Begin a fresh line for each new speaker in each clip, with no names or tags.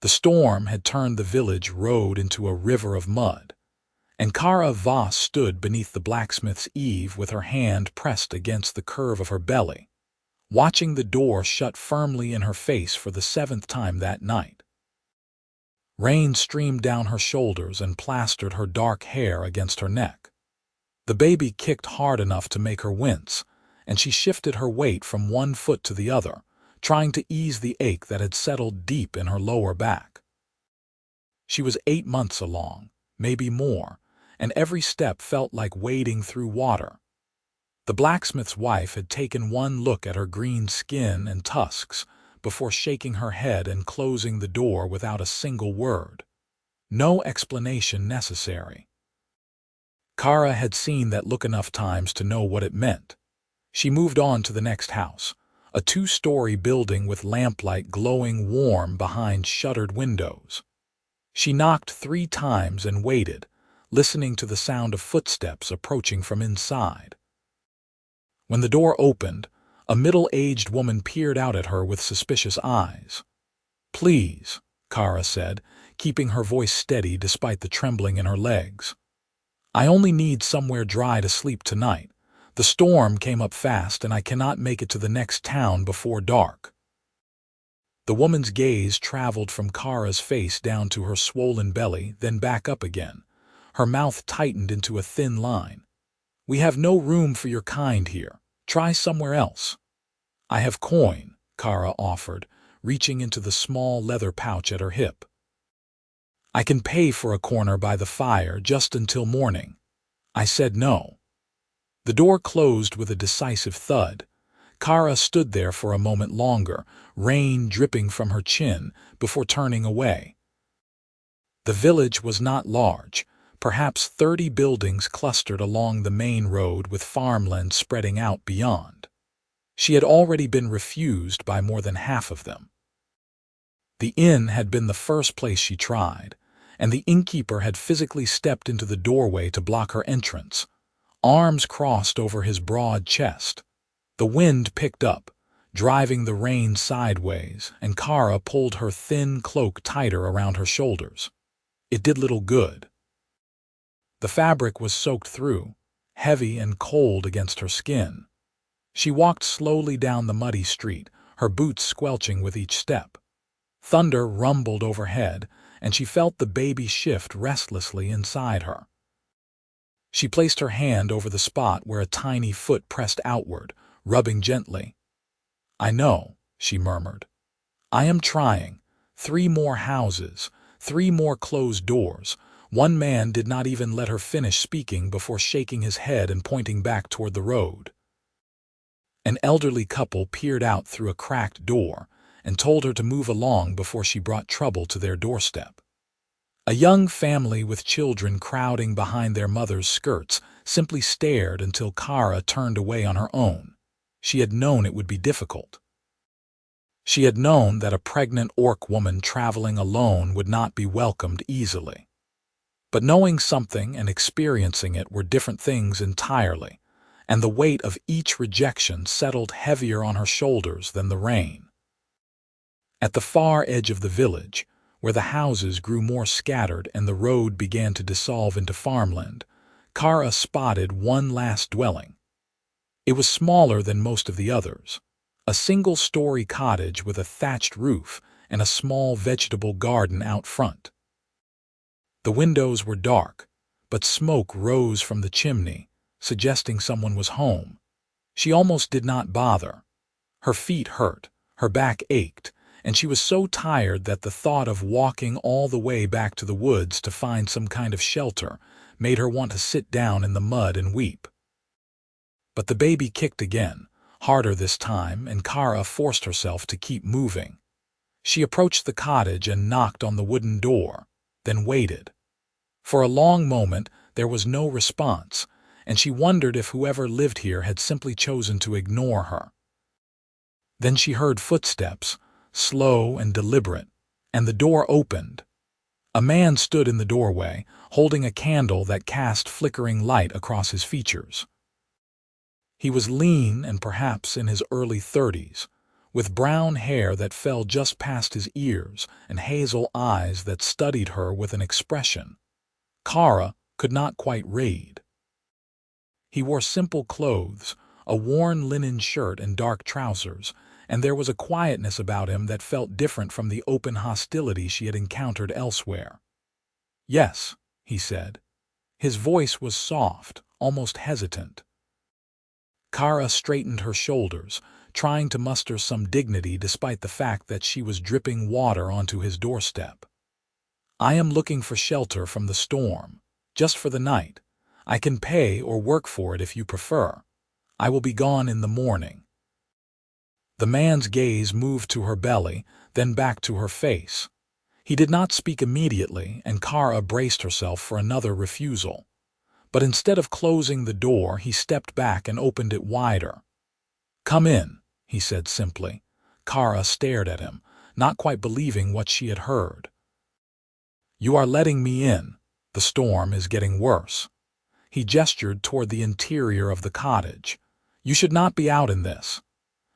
The storm had turned the village road into a river of mud, and Cara Voss stood beneath the blacksmith's eave with her hand pressed against the curve of her belly, watching the door shut firmly in her face for the 7th time that night. Rain streamed down her shoulders and plastered her dark hair against her neck. The baby kicked hard enough to make her wince, and she shifted her weight from one foot to the other, trying to ease the ache that had settled deep in her lower back. She was 8 months along, maybe more, and every step felt like wading through water. The blacksmith's wife had taken one look at her green skin and tusks before shaking her head and closing the door without a single word. No explanation necessary. Cara had seen that look enough times to know what it meant. She moved on to the next house, a 2-story building with lamplight glowing warm behind shuttered windows. She knocked 3 times and waited, listening to the sound of footsteps approaching from inside. When the door opened, a middle-aged woman peered out at her with suspicious eyes. "Please," Cara said, keeping her voice steady despite the trembling in her legs. "I only need somewhere dry to sleep tonight. The storm came up fast and I cannot make it to the next town before dark." The woman's gaze traveled from Cara's face down to her swollen belly, then back up again. Her mouth tightened into a thin line. "We have no room for your kind here. Try somewhere else." "I have coin," Cara offered, reaching into the small leather pouch at her hip. "I can pay for a corner by the fire just until morning." I said no. The door closed with a decisive thud. Cara stood there for a moment longer, rain dripping from her chin, before turning away. The village was not large, perhaps 30 buildings clustered along the main road with farmland spreading out beyond. She had already been refused by more than half of them. The inn had been the first place she tried, and the innkeeper had physically stepped into the doorway to block her entrance, arms crossed over his broad chest. The wind picked up, driving the rain sideways, and Cara pulled her thin cloak tighter around her shoulders. It did little good. The fabric was soaked through, heavy and cold against her skin. She walked slowly down the muddy street, her boots squelching with each step. Thunder rumbled overhead, and she felt the baby shift restlessly inside her. She placed her hand over the spot where a tiny foot pressed outward, rubbing gently. "I know," she murmured. "I am trying. 3 more houses, 3 more closed doors." One man did not even let her finish speaking before shaking his head and pointing back toward the road. An elderly couple peered out through a cracked door and told her to move along before she brought trouble to their doorstep. A young family with children crowding behind their mother's skirts simply stared until Cara turned away on her own. She had known it would be difficult. She had known that a pregnant orc woman traveling alone would not be welcomed easily. But knowing something and experiencing it were different things entirely, and the weight of each rejection settled heavier on her shoulders than the rain. At the far edge of the village, where the houses grew more scattered and the road began to dissolve into farmland, Cara spotted one last dwelling. It was smaller than most of the others, a single-story cottage with a thatched roof and a small vegetable garden out front. The windows were dark, but smoke rose from the chimney, suggesting someone was home. She almost did not bother. Her feet hurt, her back ached, and she was so tired that the thought of walking all the way back to the woods to find some kind of shelter made her want to sit down in the mud and weep. But the baby kicked again, harder this time, and Cara forced herself to keep moving. She approached the cottage and knocked on the wooden door, then waited. For a long moment there was no response, and she wondered if whoever lived here had simply chosen to ignore her. Then she heard footsteps, slow and deliberate, and the door opened. A man stood in the doorway, holding a candle that cast flickering light across his features. He was lean and perhaps in his early 30s, with brown hair that fell just past his ears and hazel eyes that studied her with an expression Cara could not quite read. He wore simple clothes, a worn linen shirt and dark trousers, and there was a quietness about him that felt different from the open hostility she had encountered elsewhere. "Yes," he said. His voice was soft, almost hesitant. Cara straightened her shoulders, trying to muster some dignity despite the fact that she was dripping water onto his doorstep. "I am looking for shelter from the storm, just for the night. I can pay or work for it if you prefer. I will be gone in the morning." The man's gaze moved to her belly, then back to her face. He did not speak immediately, and Cara braced herself for another refusal. But instead of closing the door, he stepped back and opened it wider. "Come in," he said simply. Cara stared at him, not quite believing what she had heard. "You are letting me in. The storm is getting worse." He gestured toward the interior of the cottage. "You should not be out in this."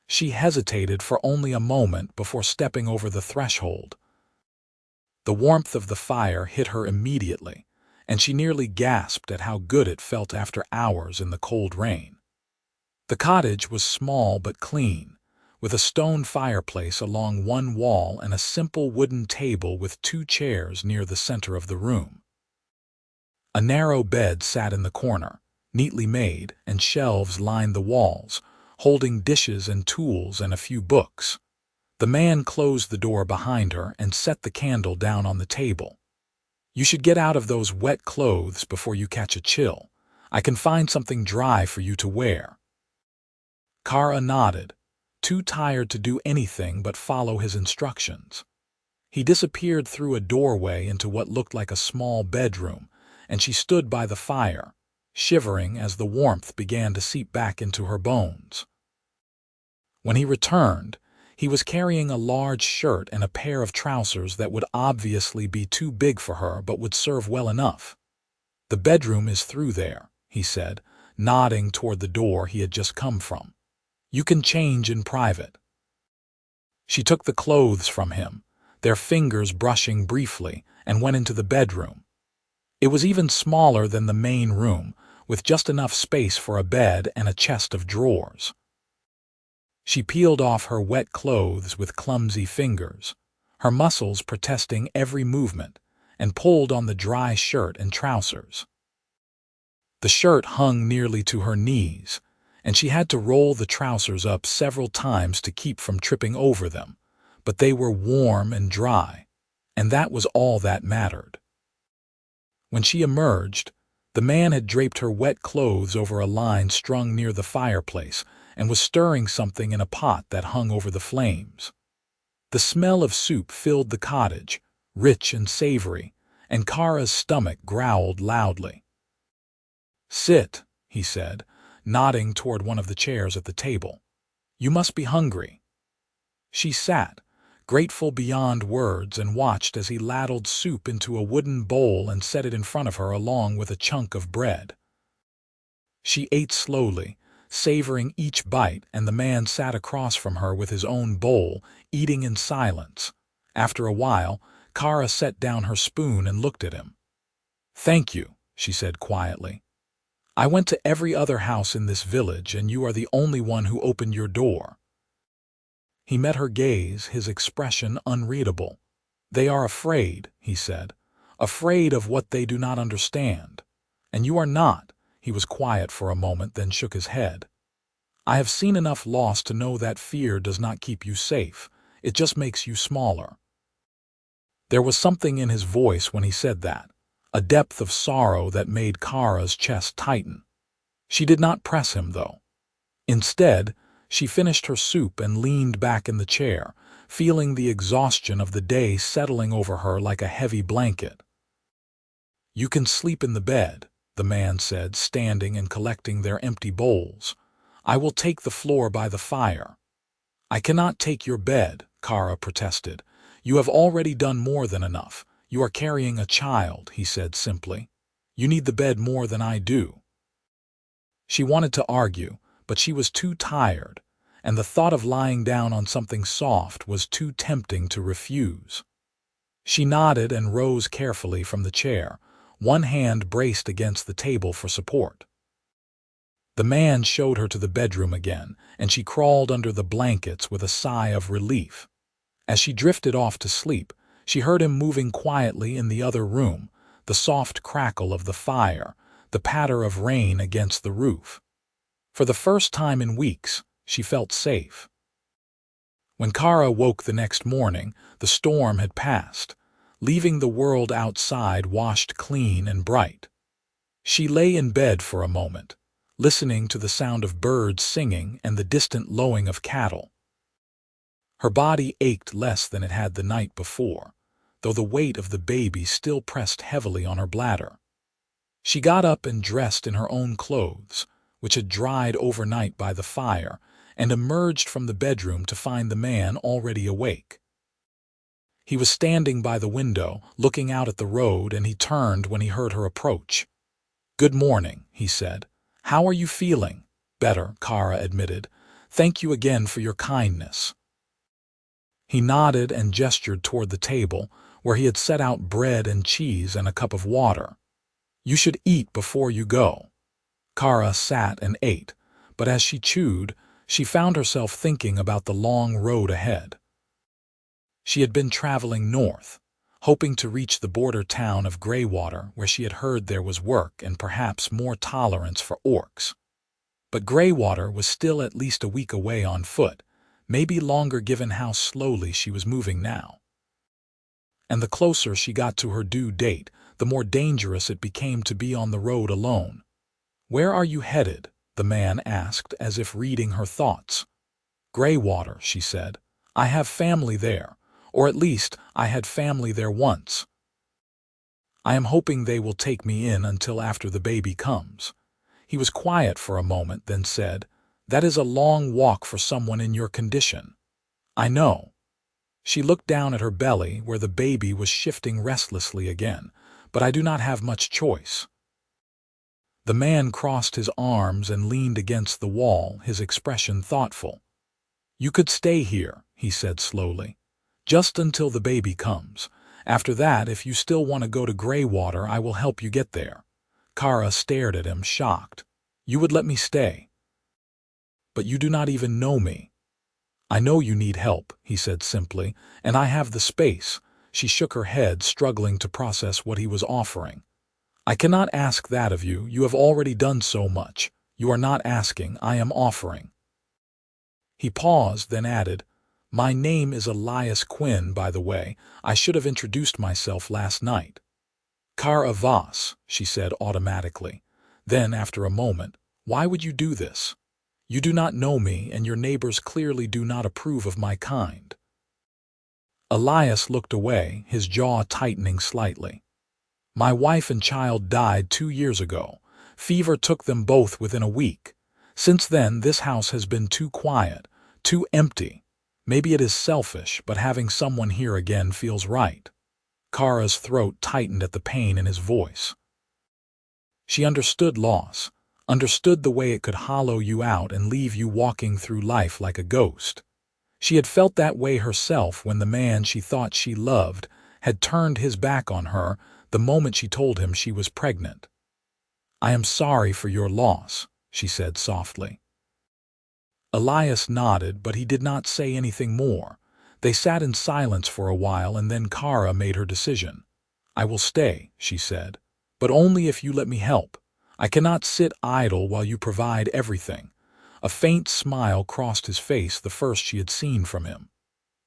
She hesitated for only a moment before stepping over the threshold. The warmth of the fire hit her immediately, and she nearly gasped at how good it felt after hours in the cold rain. The cottage was small but clean, with a stone fireplace along one wall and a simple wooden table with 2 chairs near the center of the room. A narrow bed sat in the corner, neatly made, and shelves lined the walls, holding dishes and tools and a few books. The man closed the door behind her and set the candle down on the table. "You should get out of those wet clothes before you catch a chill. I can find something dry for you to wear." Cara nodded, too tired to do anything but follow his instructions. He disappeared through a doorway into what looked like a small bedroom, and she stood by the fire, shivering as the warmth began to seep back into her bones. When he returned, he was carrying a large shirt and a pair of trousers that would obviously be too big for her but would serve well enough. "The bedroom is through there," he said, nodding toward the door he had just come from. "You can change in private." She took the clothes from him, their fingers brushing briefly, and went into the bedroom. It was even smaller than the main room, with just enough space for a bed and a chest of drawers. She peeled off her wet clothes with clumsy fingers, her muscles protesting every movement, and pulled on the dry shirt and trousers. The shirt hung nearly to her knees, and she had to roll the trousers up several times to keep from tripping over them, but they were warm and dry, and that was all that mattered. When she emerged, the man had draped her wet clothes over a line strung near the fireplace and was stirring something in a pot that hung over the flames. The smell of soup filled the cottage, rich and savory, and Cara's stomach growled loudly. "Sit," he said, nodding toward one of the chairs at the table. "You must be hungry." She sat, grateful beyond words, and watched as he ladled soup into a wooden bowl and set it in front of her along with a chunk of bread. She ate slowly, savoring each bite, and the man sat across from her with his own bowl, eating in silence. After a while, Cara set down her spoon and looked at him. "Thank you," she said quietly. "I went to every other house in this village, and you are the only one who opened your door." He met her gaze, his expression unreadable. "They are afraid," he said, "afraid of what they do not understand. And you are not." He was quiet for a moment, then shook his head. "I have seen enough loss to know that fear does not keep you safe. It just makes you smaller." There was something in his voice when he said that, a depth of sorrow that made Cara's chest tighten. She did not press him, though. Instead, she finished her soup and leaned back in the chair, feeling the exhaustion of the day settling over her like a heavy blanket. "You can sleep in the bed," the man said, standing and collecting their empty bowls. "I will take the floor by the fire." "I cannot take your bed," Cara protested. "You have already done more than enough. You are carrying a child," he said simply. "You need the bed more than I do." She wanted to argue, but she was too tired, and the thought of lying down on something soft was too tempting to refuse. She nodded and rose carefully from the chair, one hand braced against the table for support. The man showed her to the bedroom again, and she crawled under the blankets with a sigh of relief. As she drifted off to sleep, she heard him moving quietly in the other room, the soft crackle of the fire, the patter of rain against the roof. For the first time in weeks, she felt safe. When Cara woke the next morning, the storm had passed, leaving the world outside washed clean and bright. She lay in bed for a moment, listening to the sound of birds singing and the distant lowing of cattle. Her body ached less than it had the night before, though the weight of the baby still pressed heavily on her bladder. She got up and dressed in her own clothes, which had dried overnight by the fire, and emerged from the bedroom to find the man already awake. He was standing by the window, looking out at the road, and he turned when he heard her approach. "Good morning," he said. "How are you feeling?" "Better," Cara admitted. "Thank you again for your kindness." He nodded and gestured toward the table, where he had set out bread and cheese and a cup of water. "You should eat before you go." Cara sat and ate, but as she chewed, she found herself thinking about the long road ahead. She had been traveling north, hoping to reach the border town of Greywater, where she had heard there was work and perhaps more tolerance for orcs. But Greywater was still at least a week away on foot, maybe longer given how slowly she was moving now. And the closer she got to her due date, the more dangerous it became to be on the road alone. "Where are you headed?" the man asked, as if reading her thoughts. "Greywater," she said. "I have family there, or at least I had family there once. I am hoping they will take me in until after the baby comes." He was quiet for a moment, then said, "That is a long walk for someone in your condition." "I know." She looked down at her belly, where the baby was shifting restlessly again, "but I do not have much choice." The man crossed his arms and leaned against the wall, his expression thoughtful. "You could stay here," he said slowly, "just until the baby comes. After that, if you still want to go to Greywater, I will help you get there." Cara stared at him, shocked. "You would let me stay?" "But you do not even know me." "I know you need help," he said simply, "and I have the space." She shook her head, struggling to process what he was offering. "I cannot ask that of you. You have already done so much. You are not asking, I am offering." He paused, then added, "My name is Elias Quinn, by the way. I should have introduced myself last night." "Cara Voss," she said automatically. Then, after a moment, "Why would you do this? You do not know me, and your neighbors clearly do not approve of my kind." Elias looked away, his jaw tightening slightly. "My wife and child died 2 years ago. Fever took them both within a week. Since then, this house has been too quiet, too empty. Maybe it is selfish, but having someone here again feels right." Cara's throat tightened at the pain in his voice. She understood loss, understood the way it could hollow you out and leave you walking through life like a ghost. She had felt that way herself when the man she thought she loved had turned his back on her the moment she told him she was pregnant. "I am sorry for your loss," she said softly. Elias nodded, but he did not say anything more. They sat in silence for a while, and then Cara made her decision. "I will stay," she said, "but only if you let me help. I cannot sit idle while you provide everything." A faint smile crossed his face, the first she had seen from him.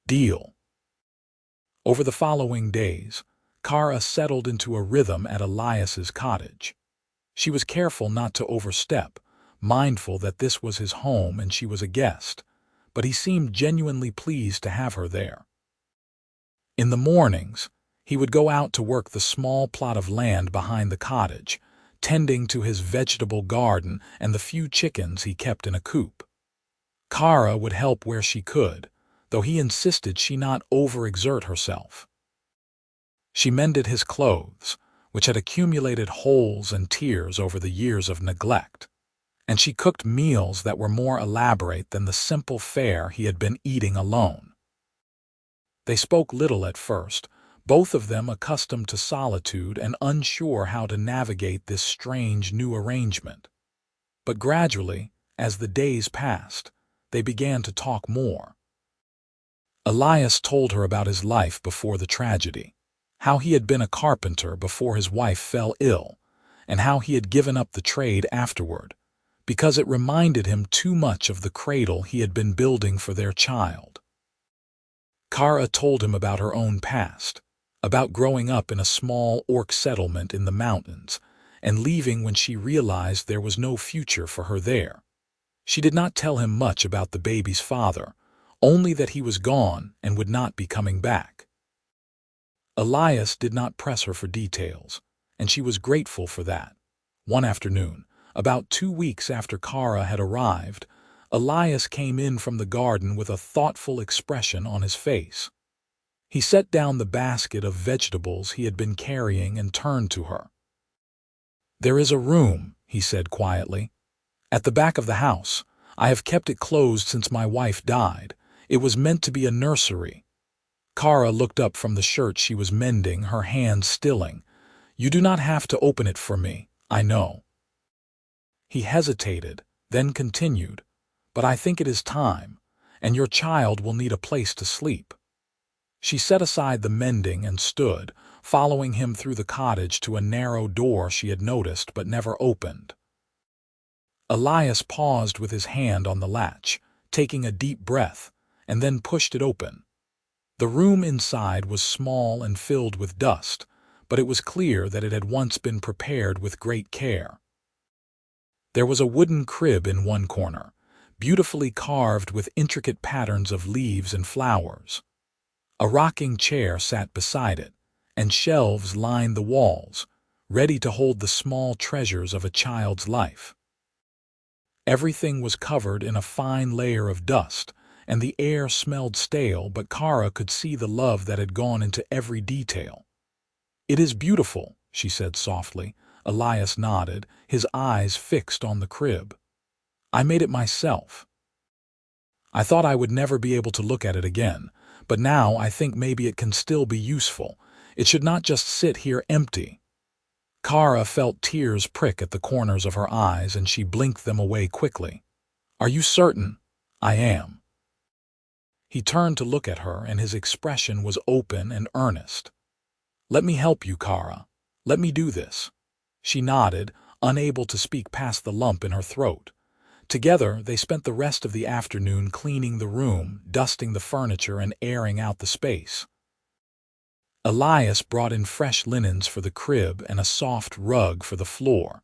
"Deal." Over the following days, Cara settled into a rhythm at Elias's cottage. She was careful not to overstep, mindful that this was his home and she was a guest, but he seemed genuinely pleased to have her there. In the mornings, he would go out to work the small plot of land behind the cottage, tending to his vegetable garden and the few chickens he kept in a coop. Cara would help where she could, though he insisted she not overexert herself. She mended his clothes, which had accumulated holes and tears over the years of neglect. and she cooked meals that were more elaborate than the simple fare he had been eating alone. They spoke little at first, both of them accustomed to solitude and unsure how to navigate this strange new arrangement. But gradually, as the days passed, they began to talk more. Elias told her about his life before the tragedy, how he had been a carpenter before his wife fell ill, and how he had given up the trade afterward, because it reminded him too much of the cradle he had been building for their child. Cara told him about her own past, about growing up in a small orc settlement in the mountains, and leaving when she realized there was no future for her there. She did not tell him much about the baby's father, only that he was gone and would not be coming back. Elias did not press her for details, and she was grateful for that. One afternoon, about 2 weeks after Cara had arrived, Elias came in from the garden with a thoughtful expression on his face. He set down the basket of vegetables he had been carrying and turned to her. "There is a room," he said quietly, "at the back of the house. I have kept it closed since my wife died. It was meant to be a nursery." Cara looked up from the shirt she was mending, her hands stilling. "You do not have to open it for me, I know." He hesitated, then continued, "But I think it is time, and your child will need a place to sleep." She set aside the mending and stood, following him through the cottage to a narrow door she had noticed but never opened. Elias paused with his hand on the latch, taking a deep breath, and then pushed it open. The room inside was small and filled with dust, but it was clear that it had once been prepared with great care. There was a wooden crib in one corner, beautifully carved with intricate patterns of leaves and flowers. A rocking chair sat beside it, and shelves lined the walls, ready to hold the small treasures of a child's life. Everything was covered in a fine layer of dust, and the air smelled stale, but Cara could see the love that had gone into every detail. "It is beautiful," she said softly. Elias nodded, his eyes fixed on the crib. "I made it myself. I thought I would never be able to look at it again, but now I think maybe it can still be useful. It should not just sit here empty." Cara felt tears prick at the corners of her eyes, and she blinked them away quickly. "Are you certain?" "I am." He turned to look at her, and his expression was open and earnest. "Let me help you, Cara. Let me do this." She nodded, unable to speak past the lump in her throat. Together, they spent the rest of the afternoon cleaning the room, dusting the furniture, and airing out the space. Elias brought in fresh linens for the crib and a soft rug for the floor,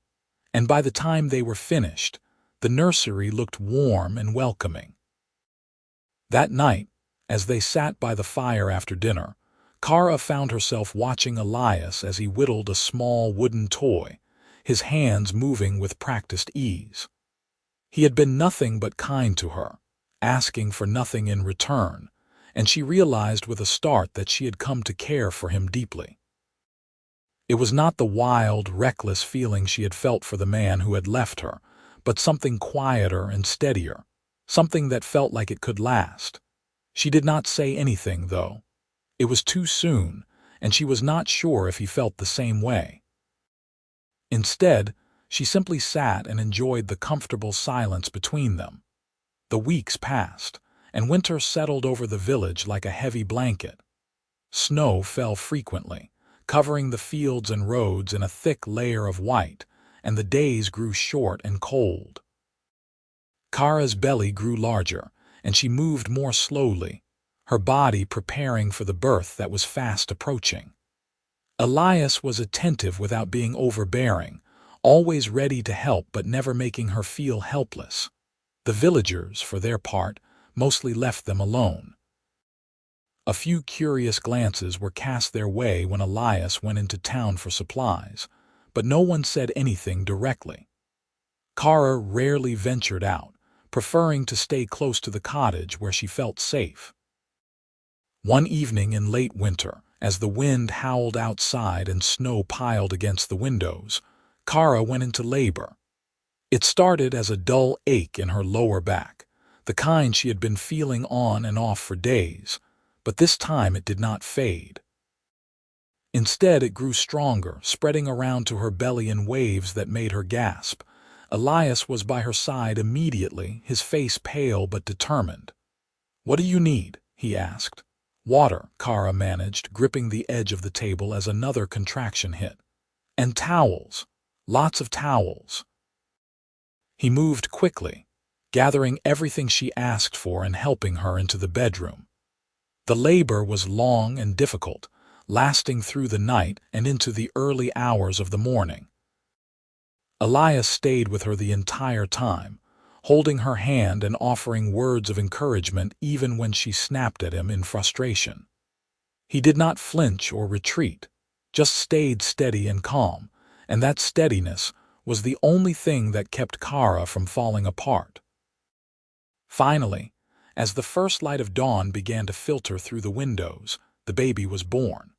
and by the time they were finished, the nursery looked warm and welcoming. That night, as they sat by the fire after dinner, Cara found herself watching Elias as he whittled a small wooden toy, his hands moving with practiced ease. He had been nothing but kind to her, asking for nothing in return, and she realized with a start that she had come to care for him deeply. It was not the wild, reckless feeling she had felt for the man who had left her, but something quieter and steadier, something that felt like it could last. She did not say anything, though. It was too soon, and she was not sure if he felt the same way. Instead, she simply sat and enjoyed the comfortable silence between them. The weeks passed, and winter settled over the village like a heavy blanket. Snow fell frequently, covering the fields and roads in a thick layer of white, and the days grew short and cold. Cara's belly grew larger, and she moved more slowly, her body preparing for the birth that was fast approaching. Elias was attentive without being overbearing, always ready to help but never making her feel helpless. The villagers, for their part, mostly left them alone. A few curious glances were cast their way when Elias went into town for supplies, but no one said anything directly. Cara rarely ventured out, preferring to stay close to the cottage where she felt safe. One evening in late winter, as the wind howled outside and snow piled against the windows, Cara went into labor. It started as a dull ache in her lower back, the kind she had been feeling on and off for days, but this time it did not fade. Instead, it grew stronger, spreading around to her belly in waves that made her gasp. Elias was by her side immediately, his face pale but determined. "What do you need?" he asked. "Water," Cara managed, gripping the edge of the table as another contraction hit. "And towels. Lots of towels." He moved quickly, gathering everything she asked for and helping her into the bedroom. The labor was long and difficult, lasting through the night and into the early hours of the morning. Elias stayed with her the entire time, holding her hand and offering words of encouragement even when she snapped at him in frustration. He did not flinch or retreat, just stayed steady and calm, and that steadiness was the only thing that kept Cara from falling apart. Finally, as the first light of dawn began to filter through the windows, the baby was born.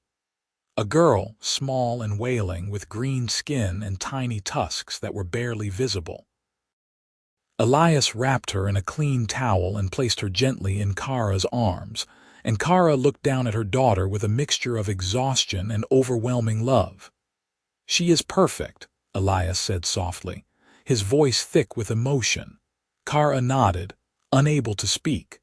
A girl, small and wailing, with green skin and tiny tusks that were barely visible. Elias wrapped her in a clean towel and placed her gently in Cara's arms, and Cara looked down at her daughter with a mixture of exhaustion and overwhelming love. "She is perfect," Elias said softly, his voice thick with emotion. Cara nodded, unable to speak.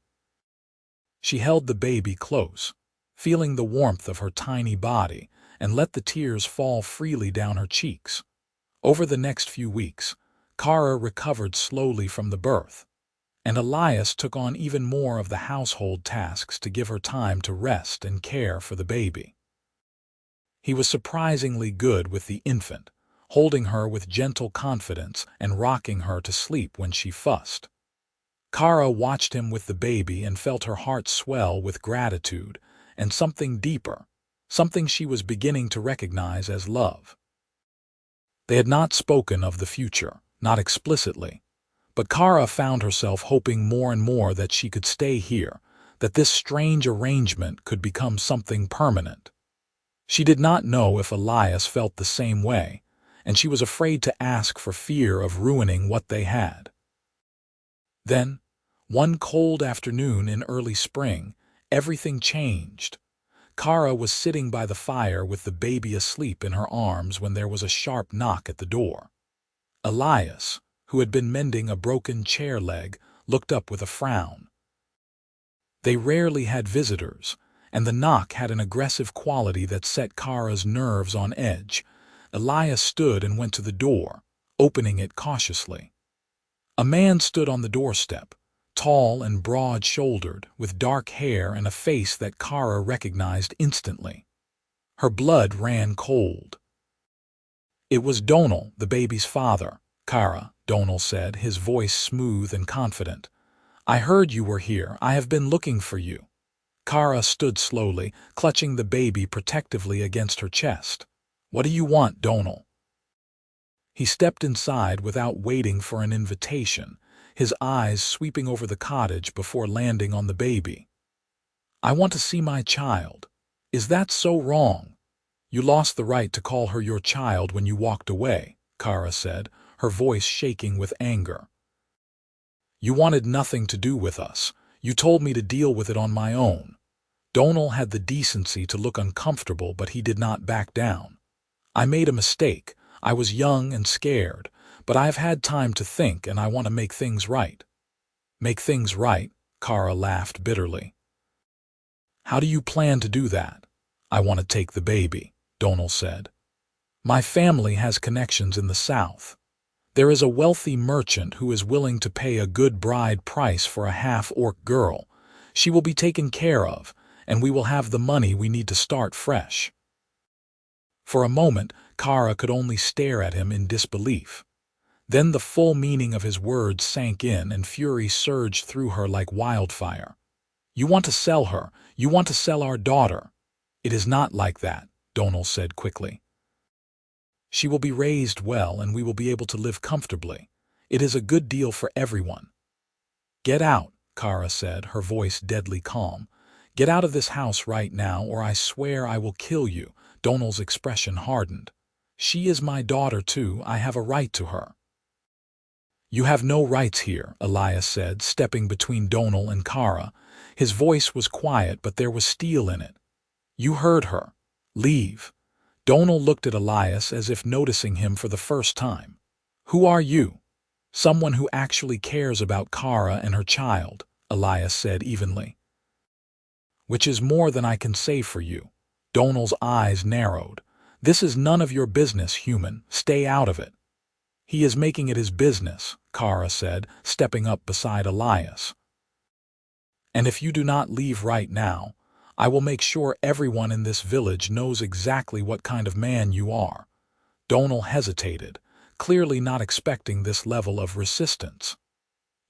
She held the baby close, feeling the warmth of her tiny body, and let the tears fall freely down her cheeks. Over the next few weeks, Cara recovered slowly from the birth, and Elias took on even more of the household tasks to give her time to rest and care for the baby. He was surprisingly good with the infant, holding her with gentle confidence and rocking her to sleep when she fussed. Cara watched him with the baby and felt her heart swell with gratitude and something deeper, something she was beginning to recognize as love. They had not spoken of the future, not explicitly, but Cara found herself hoping more and more that she could stay here, that this strange arrangement could become something permanent. She did not know if Elias felt the same way, and she was afraid to ask for fear of ruining what they had. Then, one cold afternoon in early spring, everything changed. Cara was sitting by the fire with the baby asleep in her arms when there was a sharp knock at the door. Elias, who had been mending a broken chair leg, looked up with a frown. They rarely had visitors, and the knock had an aggressive quality that set Cara's nerves on edge. Elias stood and went to the door, opening it cautiously. A man stood on the doorstep, tall and broad-shouldered, with dark hair and a face that Cara recognized instantly. Her blood ran cold. "It was Donal, the baby's father, Cara," Donal said, his voice smooth and confident. "I heard you were here. I have been looking for you." Cara stood slowly, clutching the baby protectively against her chest. "What do you want, Donal?" He stepped inside without waiting for an invitation, his eyes sweeping over the cottage before landing on the baby. "I want to see my child." "Is that so wrong?" "You lost the right to call her your child when you walked away," Cara said, her voice shaking with anger. "You wanted nothing to do with us. You told me to deal with it on my own." Donal had the decency to look uncomfortable, but he did not back down. "I made a mistake. I was young and scared, but I have had time to think and I want to make things right." "Make things right?" Cara laughed bitterly. "How do you plan to do that?" "I want to take the baby," Donal said. "My family has connections in the South. There is a wealthy merchant who is willing to pay a good bride price for a half-orc girl. She will be taken care of, and we will have the money we need to start fresh." For a moment, Cara could only stare at him in disbelief. Then the full meaning of his words sank in and fury surged through her like wildfire. "You want to sell her. You want to sell our daughter." "It is not like that," Donal said quickly. "She will be raised well and we will be able to live comfortably. It is a good deal for everyone." "Get out," Cara said, her voice deadly calm. "Get out of this house right now or I swear I will kill you." Donal's expression hardened. "She is my daughter too. I have a right to her." "You have no rights here," Elias said, stepping between Donal and Cara. His voice was quiet, but there was steel in it. "You heard her. Leave." Donal looked at Elias as if noticing him for the first time. "Who are you?" "Someone who actually cares about Cara and her child," Elias said evenly. "Which is more than I can say for you." Donal's eyes narrowed. "This is none of your business, human. Stay out of it." "He is making it his business," Cara said, stepping up beside Elias. "And if you do not leave right now, I will make sure everyone in this village knows exactly what kind of man you are." Donal hesitated, clearly not expecting this level of resistance.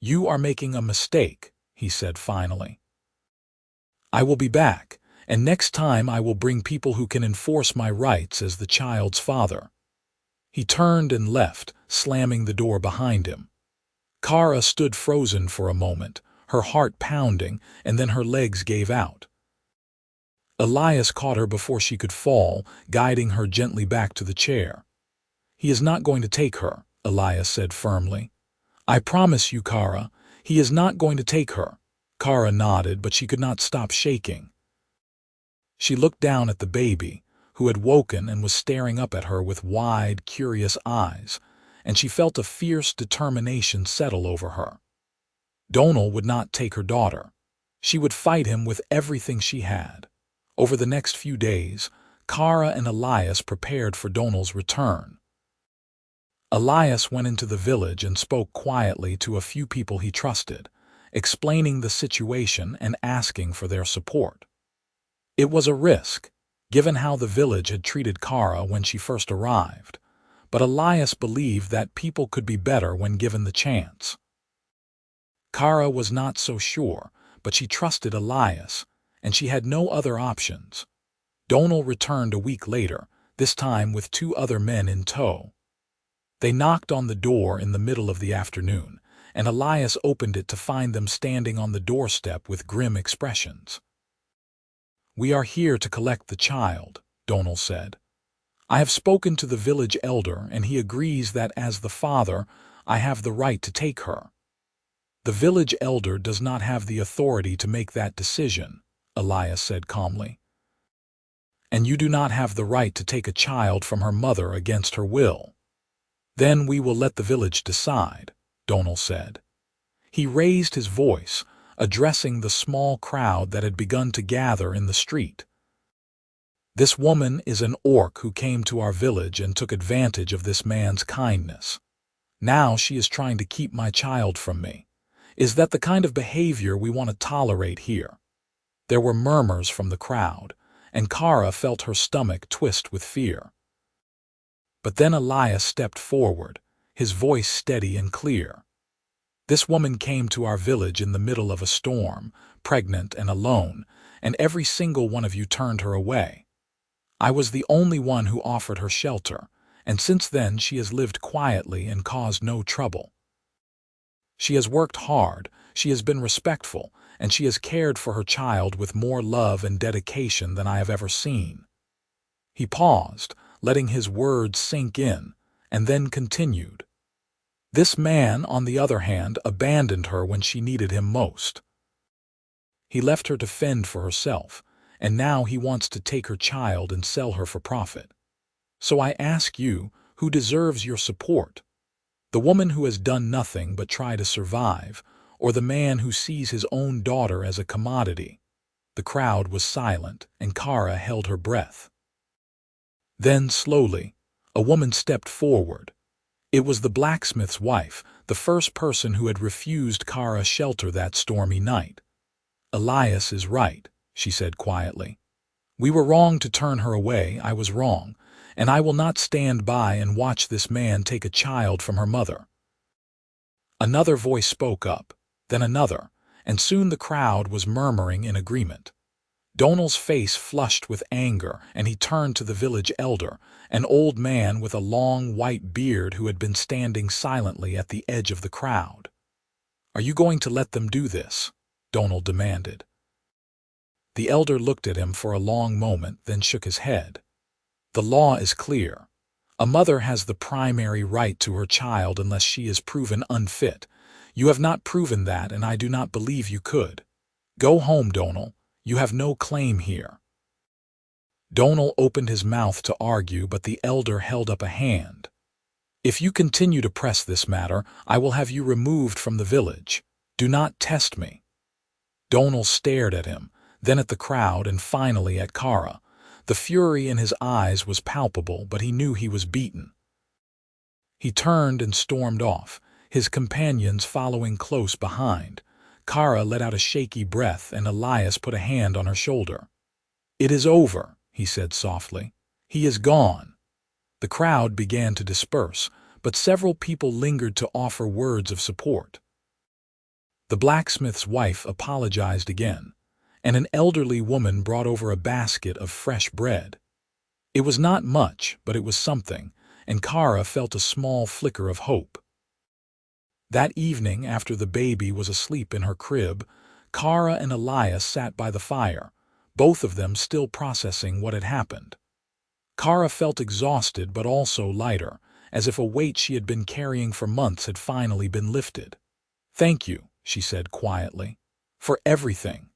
"You are making a mistake," he said finally. "I will be back, and next time I will bring people who can enforce my rights as the child's father." He turned and left, slamming the door behind him. Cara stood frozen for a moment, her heart pounding, and then her legs gave out. Elias caught her before she could fall, guiding her gently back to the chair. "He is not going to take her," Elias said firmly. "I promise you, Cara, he is not going to take her." Cara nodded, but she could not stop shaking. She looked down at the baby, who had woken and was staring up at her with wide, curious eyes, and she felt a fierce determination settle over her. Donal would not take her daughter. She would fight him with everything she had. Over the next few days, Cara and Elias prepared for Donal's return. Elias went into the village and spoke quietly to a few people he trusted, explaining the situation and asking for their support. It was a risk, given how the village had treated Cara when she first arrived, but Elias believed that people could be better when given the chance. Cara was not so sure, but she trusted Elias, and she had no other options. Donal returned a week later, this time with 2 other men in tow. They knocked on the door in the middle of the afternoon, and Elias opened it to find them standing on the doorstep with grim expressions. "We are here to collect the child," Donal said. "I have spoken to the village elder, and he agrees that as the father, I have the right to take her." "The village elder does not have the authority to make that decision," Elias said calmly. "And you do not have the right to take a child from her mother against her will." "Then we will let the village decide," Donal said. He raised his voice, addressing the small crowd that had begun to gather in the street. "This woman is an orc who came to our village and took advantage of this man's kindness. Now she is trying to keep my child from me. Is that the kind of behavior we want to tolerate here?" There were murmurs from the crowd, and Cara felt her stomach twist with fear. But then Elias stepped forward, his voice steady and clear. "This woman came to our village in the middle of a storm, pregnant and alone, and every single one of you turned her away. I was the only one who offered her shelter, and since then she has lived quietly and caused no trouble. She has worked hard, she has been respectful, and she has cared for her child with more love and dedication than I have ever seen." He paused, letting his words sink in, and then continued. "This man, on the other hand, abandoned her when she needed him most. He left her to fend for herself, and now he wants to take her child and sell her for profit. So I ask you, who deserves your support? The woman who has done nothing but try to survive, or the man who sees his own daughter as a commodity?" The crowd was silent, and Cara held her breath. Then, slowly, a woman stepped forward. It was the blacksmith's wife, the first person who had refused Cara shelter that stormy night. "Elias is right," she said quietly. "We were wrong to turn her away, I was wrong, and I will not stand by and watch this man take a child from her mother." Another voice spoke up, then another, and soon the crowd was murmuring in agreement. Donal's face flushed with anger, and he turned to the village elder, an old man with a long white beard who had been standing silently at the edge of the crowd. "Are you going to let them do this?" Donal demanded. The elder looked at him for a long moment, then shook his head. "The law is clear. A mother has the primary right to her child unless she is proven unfit. You have not proven that, and I do not believe you could. Go home, Donal. You have no claim here. Donal opened his mouth to argue, but the elder held up a hand. If you continue to press this matter, I will have you removed from the village. Do not test me. Donal stared at him, then at the crowd, and finally at Cara. The fury in his eyes was palpable, but he knew he was beaten. He turned and stormed off, his companions following close behind. Cara let out a shaky breath, and Elias put a hand on her shoulder. "It is over," he said softly. "He is gone." The crowd began to disperse, but several people lingered to offer words of support. The blacksmith's wife apologized again, and an elderly woman brought over a basket of fresh bread. It was not much, but it was something, and Cara felt a small flicker of hope. That evening, after the baby was asleep in her crib, Cara and Elias sat by the fire, both of them still processing what had happened. Cara felt exhausted but also lighter, as if a weight she had been carrying for months had finally been lifted. "Thank you," she said quietly, "for everything.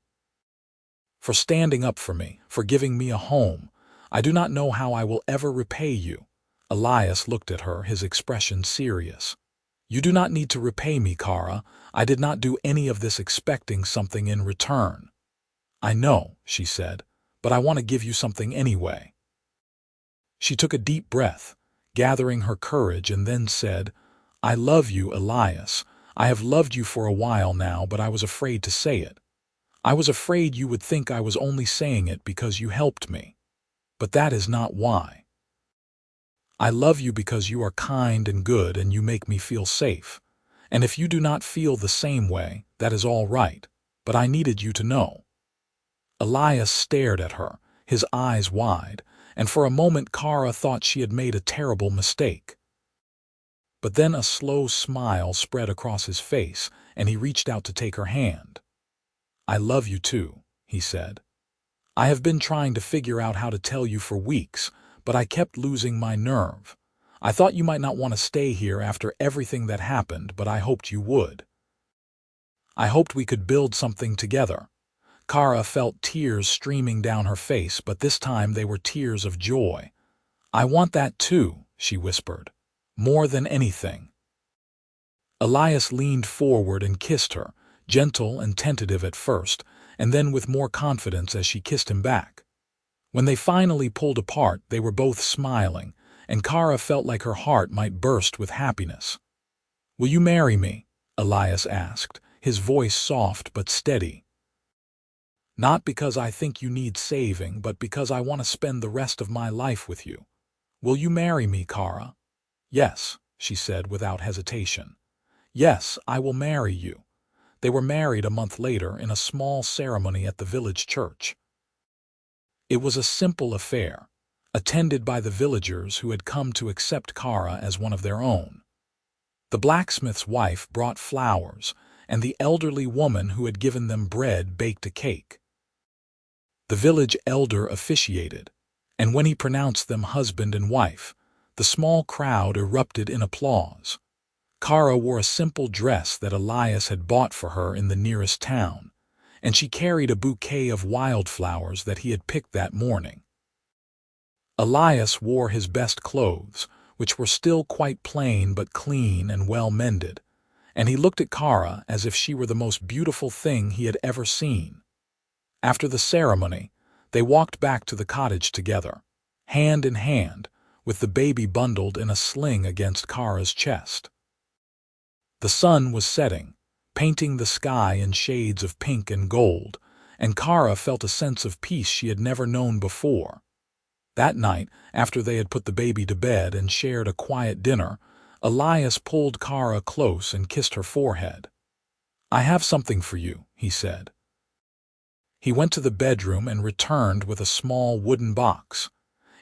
For standing up for me, for giving me a home. I do not know how I will ever repay you." Elias looked at her, his expression serious. "You do not need to repay me, Cara. I did not do any of this expecting something in return." "I know," she said, "but I want to give you something anyway." She took a deep breath, gathering her courage, and then said, "I love you, Elias. I have loved you for a while now, but I was afraid to say it. I was afraid you would think I was only saying it because you helped me. But that is not why. I love you because you are kind and good and you make me feel safe. And if you do not feel the same way, that is all right, but I needed you to know." Elias stared at her, his eyes wide, and for a moment Cara thought she had made a terrible mistake. But then a slow smile spread across his face, and he reached out to take her hand. "I love you too," he said. "I have been trying to figure out how to tell you for weeks, but I kept losing my nerve. I thought you might not want to stay here after everything that happened, but I hoped you would. I hoped we could build something together." Cara felt tears streaming down her face, but this time they were tears of joy. "I want that too," she whispered. "More than anything." Elias leaned forward and kissed her, gentle and tentative at first, and then with more confidence as she kissed him back. When they finally pulled apart, they were both smiling, and Cara felt like her heart might burst with happiness. "Will you marry me?" Elias asked, his voice soft but steady. "Not because I think you need saving, but because I want to spend the rest of my life with you. Will you marry me, Cara?" "Yes," she said without hesitation. "Yes, I will marry you." They were married a month later in a small ceremony at the village church. It was a simple affair, attended by the villagers who had come to accept Cara as one of their own. The blacksmith's wife brought flowers, and the elderly woman who had given them bread baked a cake. The village elder officiated, and when he pronounced them husband and wife, the small crowd erupted in applause. Cara wore a simple dress that Elias had bought for her in the nearest town, and she carried a bouquet of wildflowers that he had picked that morning. Elias wore his best clothes, which were still quite plain but clean and well mended, and he looked at Cara as if she were the most beautiful thing he had ever seen. After the ceremony, they walked back to the cottage together, hand in hand, with the baby bundled in a sling against Cara's chest. The sun was setting, painting the sky in shades of pink and gold, and Cara felt a sense of peace she had never known before. That night, after they had put the baby to bed and shared a quiet dinner, Elias pulled Cara close and kissed her forehead. "I have something for you," he said. He went to the bedroom and returned with a small wooden box.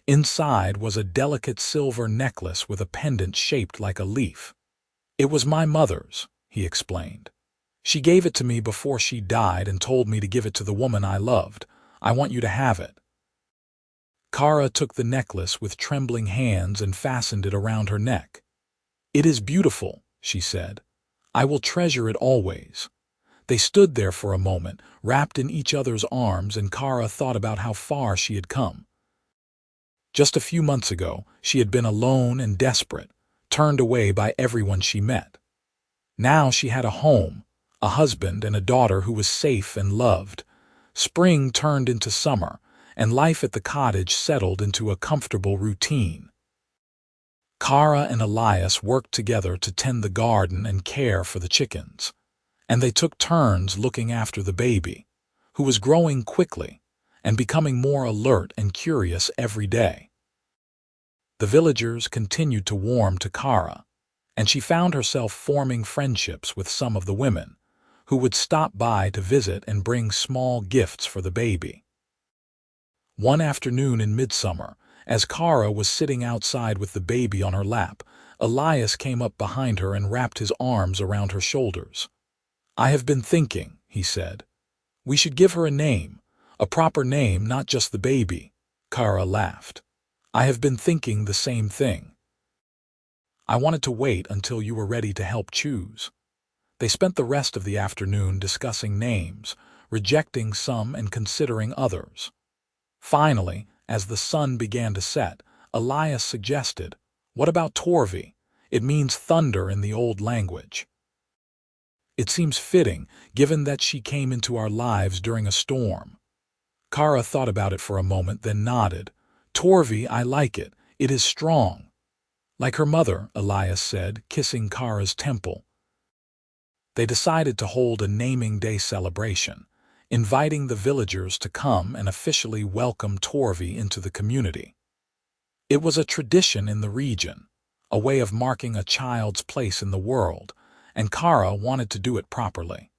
Inside was a delicate silver necklace with a pendant shaped like a leaf. "It was my mother's," he explained. "She gave it to me before she died and told me to give it to the woman I loved. I want you to have it." Cara took the necklace with trembling hands and fastened it around her neck. "It is beautiful," she said. "I will treasure it always." They stood there for a moment, wrapped in each other's arms, and Cara thought about how far she had come. Just a few months ago, she had been alone and desperate, turned away by everyone she met. Now she had a home, a husband, and a daughter who was safe and loved. Spring turned into summer, and life at the cottage settled into a comfortable routine. Cara and Elias worked together to tend the garden and care for the chickens, and they took turns looking after the baby, who was growing quickly and becoming more alert and curious every day. The villagers continued to warm to Cara, and she found herself forming friendships with some of the women, who would stop by to visit and bring small gifts for the baby. One afternoon in midsummer, as Cara was sitting outside with the baby on her lap, Elias came up behind her and wrapped his arms around her shoulders. "I have been thinking," he said. "We should give her a name, a proper name, not just the baby." Cara laughed. "I have been thinking the same thing. I wanted to wait until you were ready to help choose." They spent the rest of the afternoon discussing names, rejecting some and considering others. Finally, as the sun began to set, Elias suggested, "What about Torvi? It means thunder in the old language." "It seems fitting, given that she came into our lives during a storm." Cara thought about it for a moment, then nodded. "Torvi, I like it. It is strong." "Like her mother," Elias said, kissing Cara's temple. They decided to hold a naming day celebration, inviting the villagers to come and officially welcome Torvi into the community. It was a tradition in the region, a way of marking a child's place in the world, and Cara wanted to do it properly.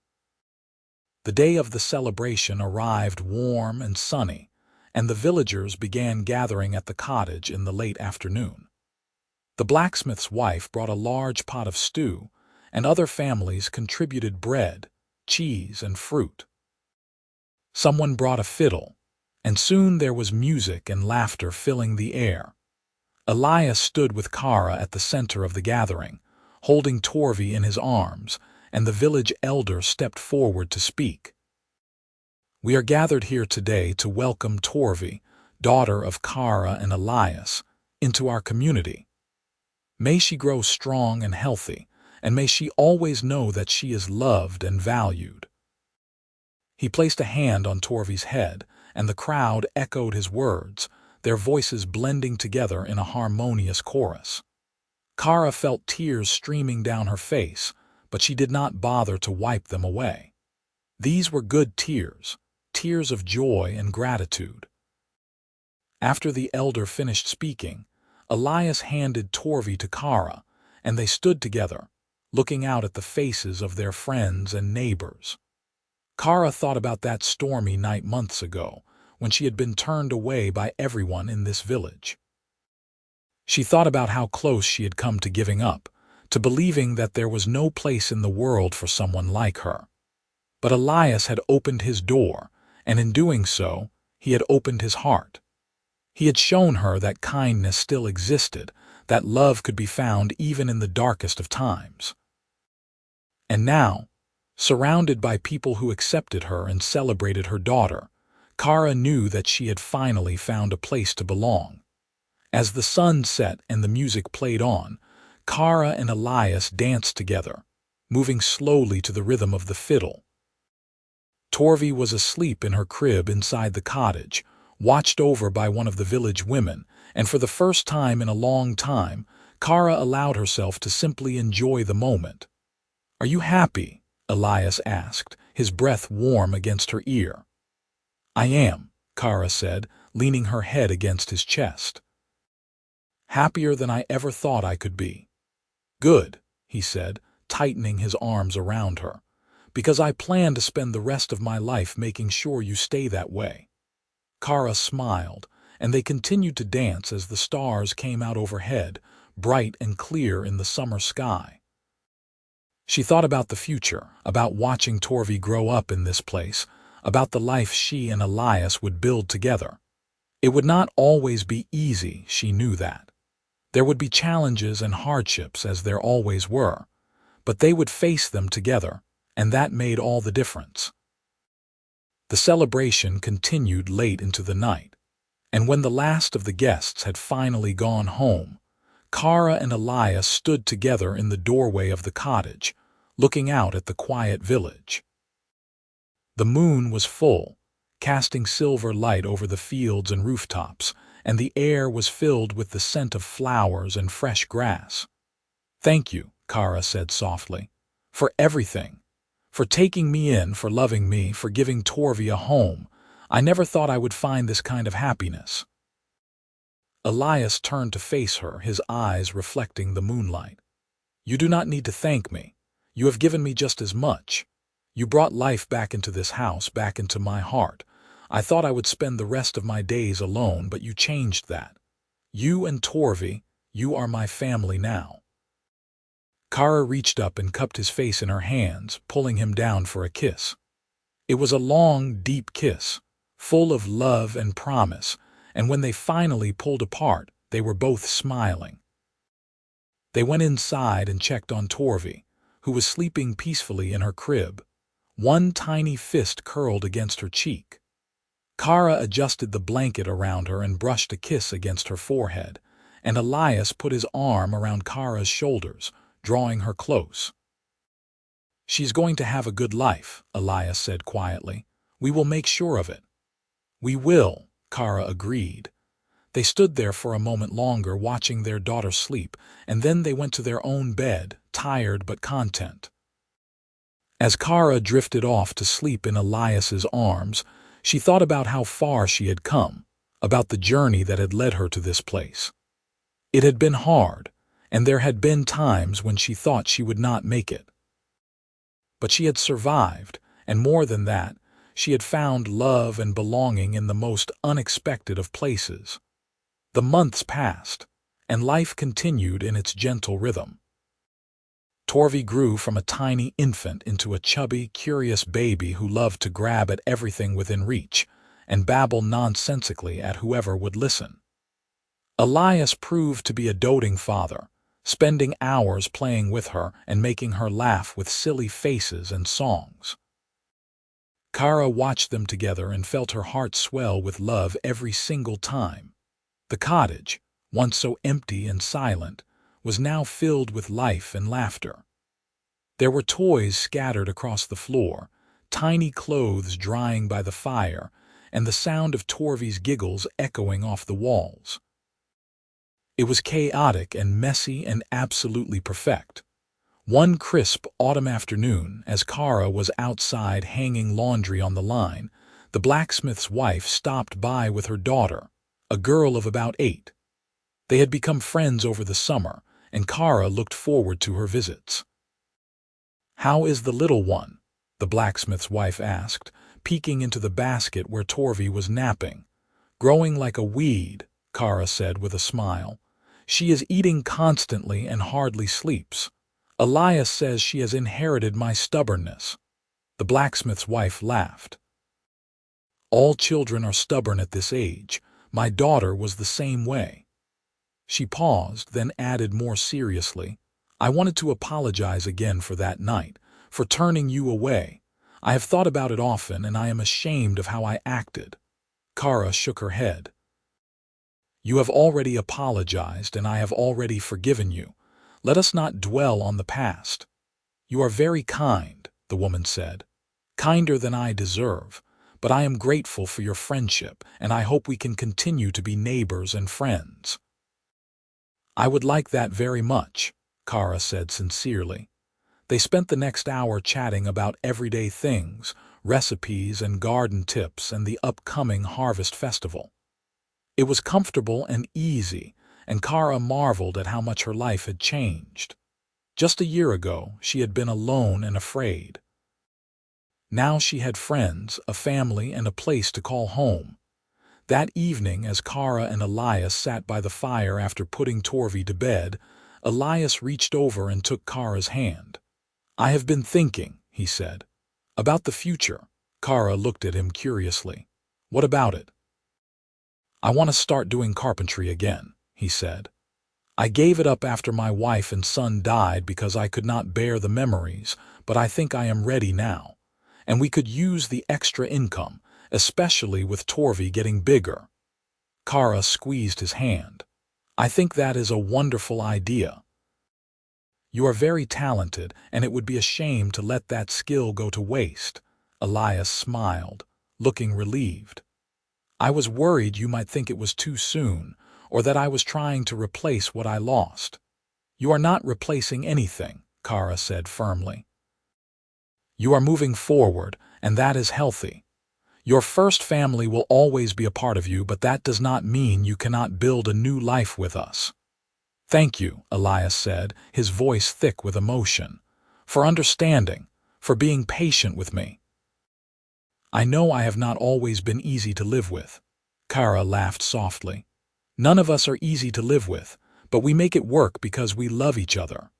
The day of the celebration arrived warm and sunny, and the villagers began gathering at the cottage in the late afternoon. The blacksmith's wife brought a large pot of stew, and other families contributed bread, cheese, and fruit. Someone brought a fiddle, and soon there was music and laughter filling the air. Elias stood with Cara at the center of the gathering, holding Torvi in his arms, and the village elder stepped forward to speak. "We are gathered here today to welcome Torvi, daughter of Cara and Elias, into our community. May she grow strong and healthy, and may she always know that she is loved and valued." He placed a hand on Torvi's head, and the crowd echoed his words, their voices blending together in a harmonious chorus. Cara felt tears streaming down her face, but she did not bother to wipe them away. These were good tears, tears of joy and gratitude. After the elder finished speaking, Elias handed Torvi to Cara, and they stood together, looking out at the faces of their friends and neighbors. Cara thought about that stormy night months ago, when she had been turned away by everyone in this village. She thought about how close she had come to giving up, to believing that there was no place in the world for someone like her. But Elias had opened his door, and in doing so, he had opened his heart. He had shown her that kindness still existed, that love could be found even in the darkest of times. And now, surrounded by people who accepted her and celebrated her daughter, Cara knew that she had finally found a place to belong. As the sun set and the music played on, Cara and Elias danced together, moving slowly to the rhythm of the fiddle. Torvi was asleep in her crib inside the cottage, watched over by one of the village women, and for the first time in a long time, Cara allowed herself to simply enjoy the moment. "Are you happy?" Elias asked, his breath warm against her ear. "I am," Cara said, leaning her head against his chest. "Happier than I ever thought I could be." "Good," he said, tightening his arms around her, "because I plan to spend the rest of my life making sure you stay that way." Cara smiled, and they continued to dance as the stars came out overhead, bright and clear in the summer sky. She thought about the future, about watching Torvi grow up in this place, about the life she and Elias would build together. It would not always be easy, she knew that. There would be challenges and hardships, as there always were, but they would face them together, and that made all the difference. The celebration continued late into the night, and when the last of the guests had finally gone home, Cara and Elias stood together in the doorway of the cottage, looking out at the quiet village. The moon was full, casting silver light over the fields and rooftops, and the air was filled with the scent of flowers and fresh grass. "Thank you," Cara said softly, "for everything. For taking me in, for loving me, for giving Torvi a home. I never thought I would find this kind of happiness." Elias turned to face her, his eyes reflecting the moonlight. "You do not need to thank me. You have given me just as much. You brought life back into this house, back into my heart. I thought I would spend the rest of my days alone, but you changed that. You and Torvi, you are my family now." Cara reached up and cupped his face in her hands, pulling him down for a kiss. It was a long, deep kiss, full of love and promise, and when they finally pulled apart, they were both smiling. They went inside and checked on Torvi, who was sleeping peacefully in her crib, one tiny fist curled against her cheek. Cara adjusted the blanket around her and brushed a kiss against her forehead, and Elias put his arm around Cara's shoulders, drawing her close. "She's going to have a good life," Elias said quietly. "We will make sure of it." "We will," Cara agreed. They stood there for a moment longer, watching their daughter sleep, and then they went to their own bed, tired but content. As Cara drifted off to sleep in Elias's arms, she thought about how far she had come, about the journey that had led her to this place. It had been hard, and there had been times when she thought she would not make it. But she had survived, and more than that, she had found love and belonging in the most unexpected of places. The months passed, and life continued in its gentle rhythm. Torvi grew from a tiny infant into a chubby, curious baby who loved to grab at everything within reach and babble nonsensically at whoever would listen. Elias proved to be a doting father, spending hours playing with her and making her laugh with silly faces and songs. Cara watched them together and felt her heart swell with love every single time. The cottage, once so empty and silent, was now filled with life and laughter. There were toys scattered across the floor, tiny clothes drying by the fire, and the sound of Torvi's giggles echoing off the walls. It was chaotic and messy and absolutely perfect. One crisp autumn afternoon, as Cara was outside hanging laundry on the line, the blacksmith's wife stopped by with her daughter, a girl of about 8. They had become friends over the summer, and Cara looked forward to her visits. "How is the little one?" the blacksmith's wife asked, peeking into the basket where Torvi was napping. "Growing like a weed," Cara said with a smile. "She is eating constantly and hardly sleeps. Elias says she has inherited my stubbornness." The blacksmith's wife laughed. "All children are stubborn at this age. My daughter was the same way." She paused, then added more seriously, "I wanted to apologize again for that night, for turning you away. I have thought about it often, and I am ashamed of how I acted." Cara shook her head. "You have already apologized, and I have already forgiven you. Let us not dwell on the past." "You are very kind," the woman said. "Kinder than I deserve, but I am grateful for your friendship, and I hope we can continue to be neighbors and friends." "I would like that very much," Cara said sincerely. They spent the next hour chatting about everyday things, recipes and garden tips, and the upcoming harvest festival. It was comfortable and easy, and Cara marveled at how much her life had changed. Just a year ago, she had been alone and afraid. Now she had friends, a family, and a place to call home. That evening, as Cara and Elias sat by the fire after putting Torvi to bed, Elias reached over and took Cara's hand. "I have been thinking," he said, "about the future." Cara looked at him curiously. "What about it?" "I want to start doing carpentry again," he said. "I gave it up after my wife and son died because I could not bear the memories, but I think I am ready now. And we could use the extra income, especially with Torvi getting bigger." Cara squeezed his hand. "I think that is a wonderful idea. You are very talented, and it would be a shame to let that skill go to waste." Elias smiled, looking relieved. "I was worried you might think it was too soon, or that I was trying to replace what I lost." "You are not replacing anything," Cara said firmly. "You are moving forward, and that is healthy. Your first family will always be a part of you, but that does not mean you cannot build a new life with us." "Thank you," Elias said, his voice thick with emotion, "for understanding, for being patient with me. I know I have not always been easy to live with." Cara laughed softly. "None of us are easy to live with, but we make it work because we love each other."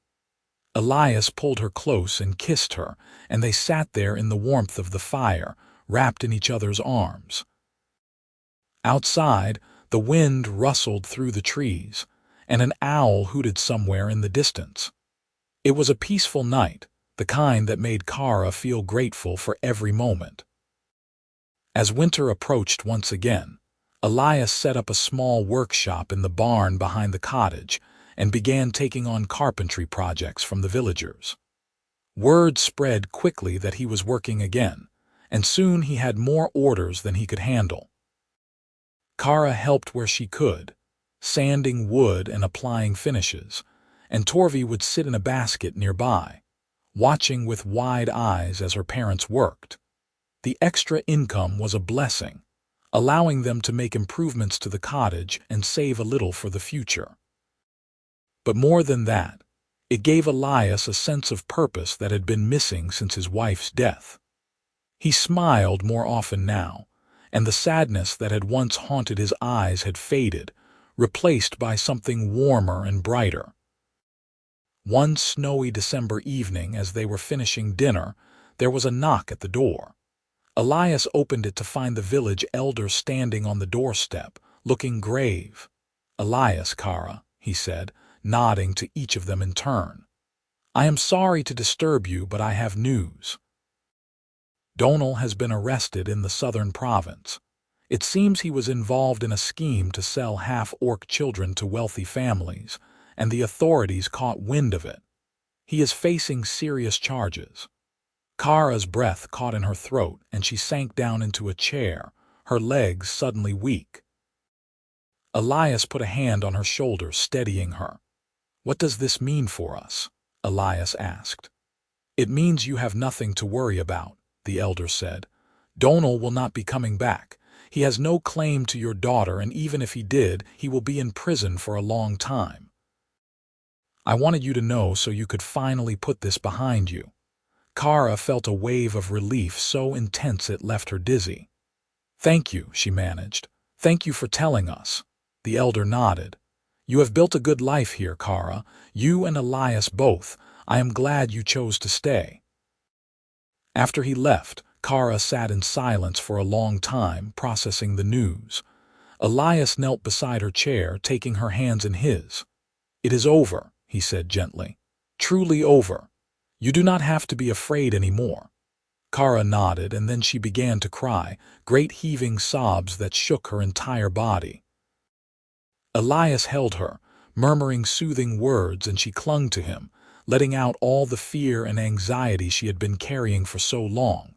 Elias pulled her close and kissed her, and they sat there in the warmth of the fire, wrapped in each other's arms. Outside, the wind rustled through the trees, and an owl hooted somewhere in the distance. It was a peaceful night, the kind that made Cara feel grateful for every moment. As winter approached once again, Elias set up a small workshop in the barn behind the cottage and began taking on carpentry projects from the villagers. Word spread quickly that he was working again, and soon he had more orders than he could handle. Cara helped where she could, sanding wood and applying finishes, and Torvi would sit in a basket nearby, watching with wide eyes as her parents worked. The extra income was a blessing, allowing them to make improvements to the cottage and save a little for the future. But more than that, it gave Elias a sense of purpose that had been missing since his wife's death. He smiled more often now, and the sadness that had once haunted his eyes had faded, replaced by something warmer and brighter. One snowy December evening, as they were finishing dinner, there was a knock at the door. Elias opened it to find the village elder standing on the doorstep, looking grave. "Elias, Cara," he said, nodding to each of them in turn. "I am sorry to disturb you, but I have news. Donal has been arrested in the southern province. It seems he was involved in a scheme to sell half-orc children to wealthy families, and the authorities caught wind of it. He is facing serious charges." Cara's breath caught in her throat, and she sank down into a chair, her legs suddenly weak. Elias put a hand on her shoulder, steadying her. "What does this mean for us?" Elias asked. "It means you have nothing to worry about," the elder said. "Donal will not be coming back. He has no claim to your daughter, and even if he did, he will be in prison for a long time. I wanted you to know so you could finally put this behind you." Cara felt a wave of relief so intense it left her dizzy. "Thank you," she managed. "Thank you for telling us." The elder nodded. "You have built a good life here, Cara. You and Elias both. I am glad you chose to stay." After he left, Cara sat in silence for a long time, processing the news. Elias knelt beside her chair, taking her hands in his. "It is over," he said gently. "Truly over. You do not have to be afraid anymore." Cara nodded, and then she began to cry, great heaving sobs that shook her entire body. Elias held her, murmuring soothing words, and she clung to him, letting out all the fear and anxiety she had been carrying for so long.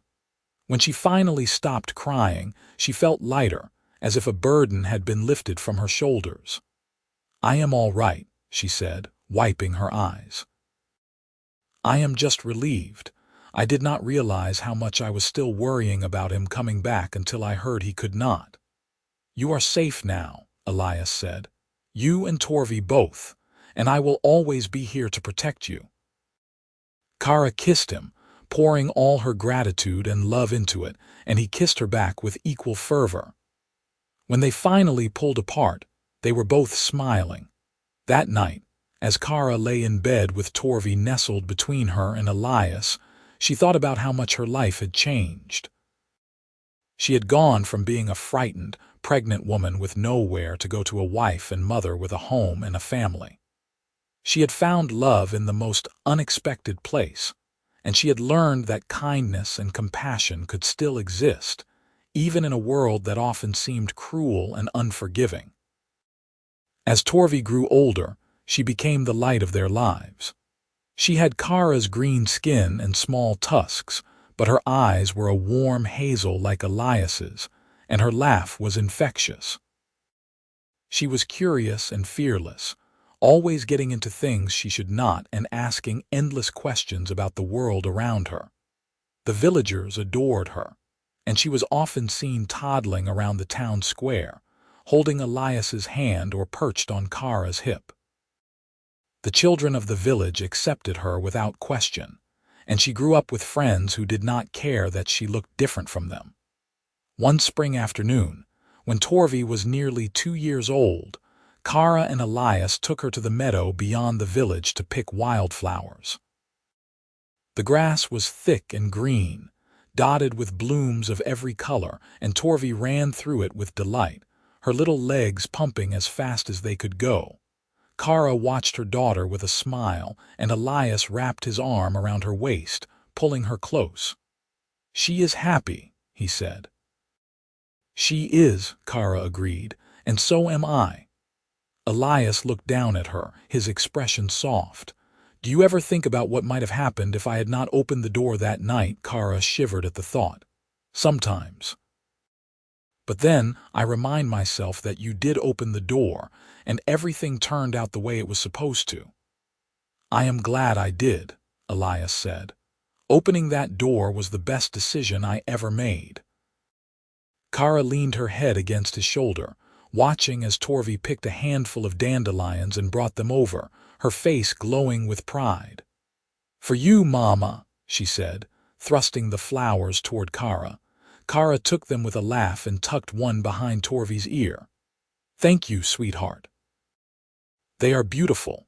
When she finally stopped crying, she felt lighter, as if a burden had been lifted from her shoulders. "I am all right," she said, wiping her eyes. "I am just relieved. I did not realize how much I was still worrying about him coming back until I heard he could not." "You are safe now," Elias said. "You and Torvi both, and I will always be here to protect you." Cara kissed him, pouring all her gratitude and love into it, and he kissed her back with equal fervor. When they finally pulled apart, they were both smiling. That night, as Cara lay in bed with Torvi nestled between her and Elias, she thought about how much her life had changed. She had gone from being a frightened, pregnant woman with nowhere to go to a wife and mother with a home and a family. She had found love in the most unexpected place, and she had learned that kindness and compassion could still exist, even in a world that often seemed cruel and unforgiving. As Torvi grew older, she became the light of their lives. She had Cara's green skin and small tusks, but her eyes were a warm hazel like Elias's, and her laugh was infectious. She was curious and fearless, always getting into things she should not and asking endless questions about the world around her. The villagers adored her, and she was often seen toddling around the town square, holding Elias's hand or perched on Cara's hip. The children of the village accepted her without question, and she grew up with friends who did not care that she looked different from them. One spring afternoon, when Torvi was nearly 2 years old, Cara and Elias took her to the meadow beyond the village to pick wildflowers. The grass was thick and green, dotted with blooms of every color, and Torvi ran through it with delight, her little legs pumping as fast as they could go. Cara watched her daughter with a smile, and Elias wrapped his arm around her waist, pulling her close. "She is happy," he said. "She is," Cara agreed, "and so am I." Elias looked down at her, his expression soft. "Do you ever think about what might have happened if I had not opened the door that night?" Cara shivered at the thought. "Sometimes. But then I remind myself that you did open the door, and everything turned out the way it was supposed to." "I am glad I did," Elias said. "Opening that door was the best decision I ever made." Cara leaned her head against his shoulder, watching as Torvi picked a handful of dandelions and brought them over, her face glowing with pride. "For you, Mama," she said, thrusting the flowers toward Cara. Cara took them with a laugh and tucked one behind Torvi's ear. "Thank you, sweetheart. They are beautiful."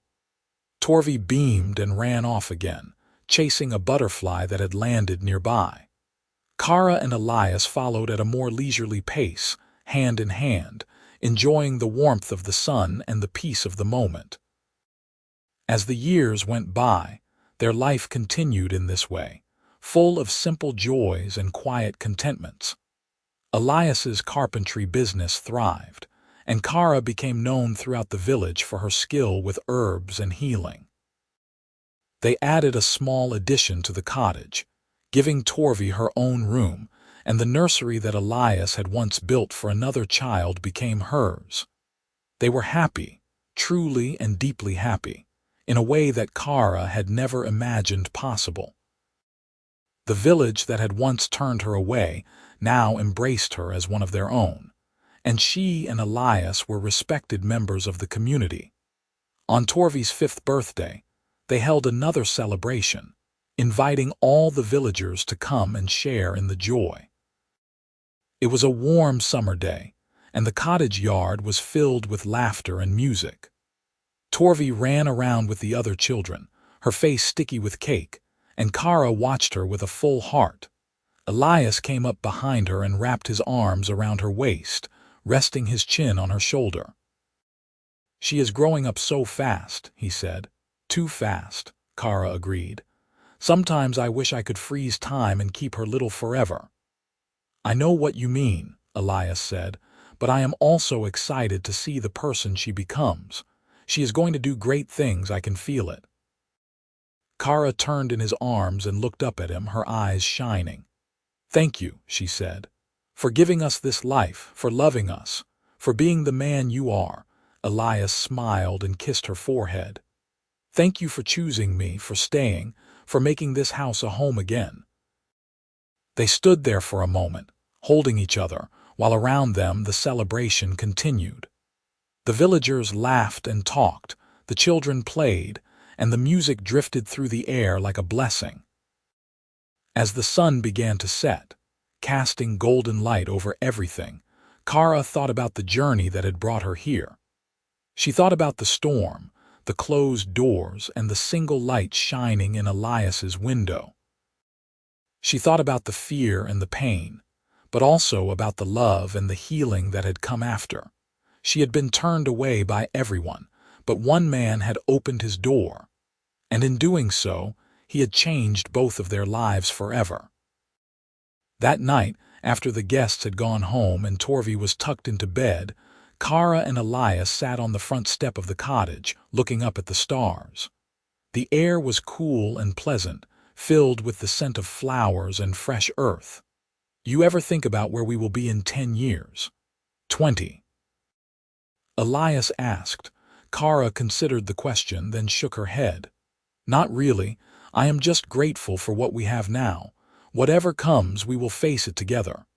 Torvi beamed and ran off again, chasing a butterfly that had landed nearby. Cara and Elias followed at a more leisurely pace, hand in hand, enjoying the warmth of the sun and the peace of the moment. As the years went by, their life continued in this way, full of simple joys and quiet contentments. Elias's carpentry business thrived, and Cara became known throughout the village for her skill with herbs and healing. They added a small addition to the cottage, giving Torvi her own room, and the nursery that Elias had once built for another child became hers. They were happy, truly and deeply happy, in a way that Cara had never imagined possible. The village that had once turned her away now embraced her as one of their own, and she and Elias were respected members of the community. On Torvi's 5th birthday, they held another celebration, inviting all the villagers to come and share in the joy. It was a warm summer day, and the cottage yard was filled with laughter and music. Torvi ran around with the other children, her face sticky with cake, and Cara watched her with a full heart. Elias came up behind her and wrapped his arms around her waist, resting his chin on her shoulder. "She is growing up so fast," he said. "Too fast," Cara agreed. "Sometimes I wish I could freeze time and keep her little forever." "I know what you mean," Elias said, "but I am also excited to see the person she becomes. She is going to do great things, I can feel it." Cara turned in his arms and looked up at him, her eyes shining. "Thank you," she said, "for giving us this life, for loving us, for being the man you are." Elias smiled and kissed her forehead. "Thank you for choosing me, for staying, for making this house a home again." They stood there for a moment, holding each other, while around them the celebration continued. The villagers laughed and talked, the children played, and the music drifted through the air like a blessing. As the sun began to set, casting golden light over everything, Cara thought about the journey that had brought her here. She thought about the storm, the closed doors, and the single light shining in Elias's window. She thought about the fear and the pain, but also about the love and the healing that had come after. She had been turned away by everyone, but one man had opened his door, and in doing so, he had changed both of their lives forever. That night, after the guests had gone home and Torvi was tucked into bed, Cara and Elias sat on the front step of the cottage, looking up at the stars. The air was cool and pleasant, filled with the scent of flowers and fresh earth. "You ever think about where we will be in 10 years? 20? Elias asked. Cara considered the question, then shook her head. "Not really. I am just grateful for what we have now. Whatever comes, we will face it together."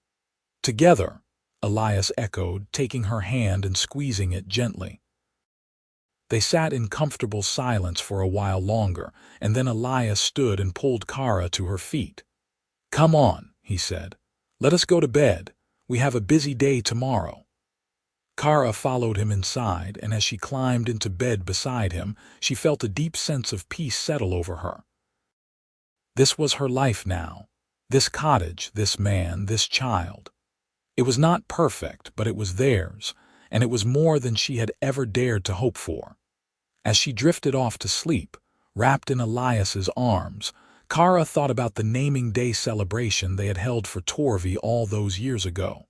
"Together," Elias echoed, taking her hand and squeezing it gently. They sat in comfortable silence for a while longer, and then Elias stood and pulled Cara to her feet. "Come on," he said. "Let us go to bed. We have a busy day tomorrow." Cara followed him inside, and as she climbed into bed beside him, she felt a deep sense of peace settle over her. This was her life now. This cottage, this man, this child. It was not perfect, but it was theirs, and it was more than she had ever dared to hope for. As she drifted off to sleep, wrapped in Elias's arms, Cara thought about the naming day celebration they had held for Torvi all those years ago.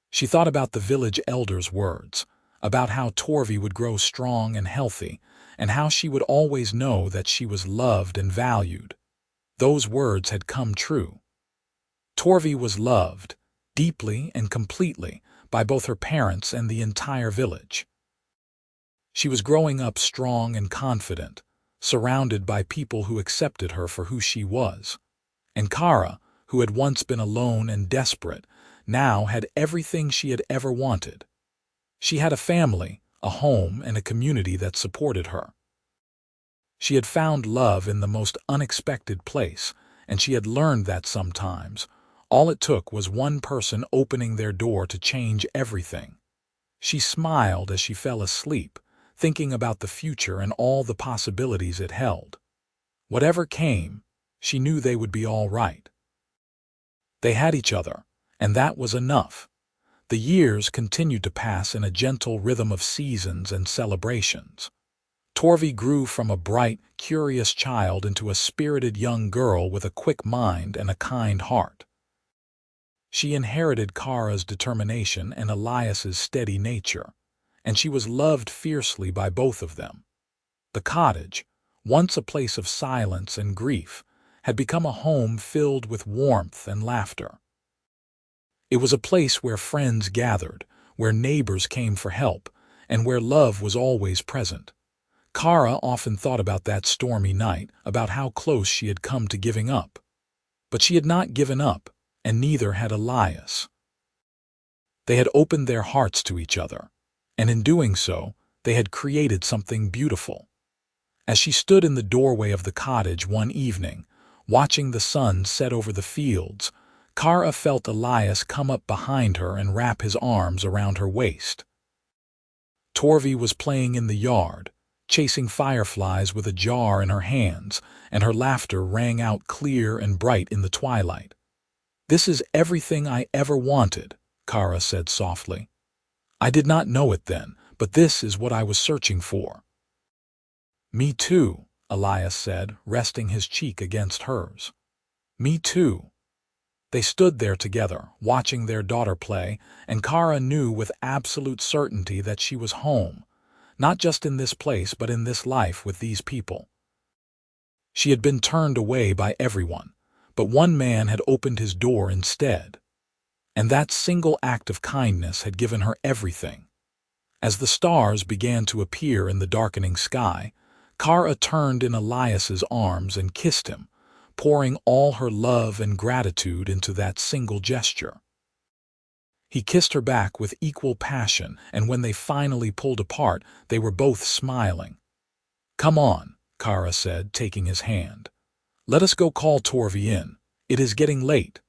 She thought about the village elders' words, about how Torvi would grow strong and healthy, and how she would always know that she was loved and valued. Those words had come true. Torvi was loved, deeply and completely, by both her parents and the entire village. She was growing up strong and confident, surrounded by people who accepted her for who she was. And Cara, who had once been alone and desperate, now had everything she had ever wanted. She had a family, a home, and a community that supported her. She had found love in the most unexpected place, and she had learned that sometimes all it took was one person opening their door to change everything. She smiled as she fell asleep, thinking about the future and all the possibilities it held. Whatever came, she knew they would be all right. They had each other, and that was enough. The years continued to pass in a gentle rhythm of seasons and celebrations. Torvi grew from a bright, curious child into a spirited young girl with a quick mind and a kind heart. She inherited Cara's determination and Elias's steady nature, and she was loved fiercely by both of them. The cottage, once a place of silence and grief, had become a home filled with warmth and laughter. It was a place where friends gathered, where neighbors came for help, and where love was always present. Cara often thought about that stormy night, about how close she had come to giving up. But she had not given up, and neither had Elias. They had opened their hearts to each other, and in doing so, they had created something beautiful. As she stood in the doorway of the cottage one evening, watching the sun set over the fields, Cara felt Elias come up behind her and wrap his arms around her waist. Torvi was playing in the yard, chasing fireflies with a jar in her hands, and her laughter rang out clear and bright in the twilight. "This is everything I ever wanted," Cara said softly. "I did not know it then, but this is what I was searching for." "Me too," Elias said, resting his cheek against hers. "Me too." They stood there together, watching their daughter play, and Cara knew with absolute certainty that she was home, not just in this place but in this life with these people. She had been turned away by everyone, but one man had opened his door instead. And that single act of kindness had given her everything. As the stars began to appear in the darkening sky, Cara turned in Elias's arms and kissed him, pouring all her love and gratitude into that single gesture. He kissed her back with equal passion, and when they finally pulled apart, they were both smiling. "Come on," Cara said, taking his hand. "Let us go call Torvi in. It is getting late."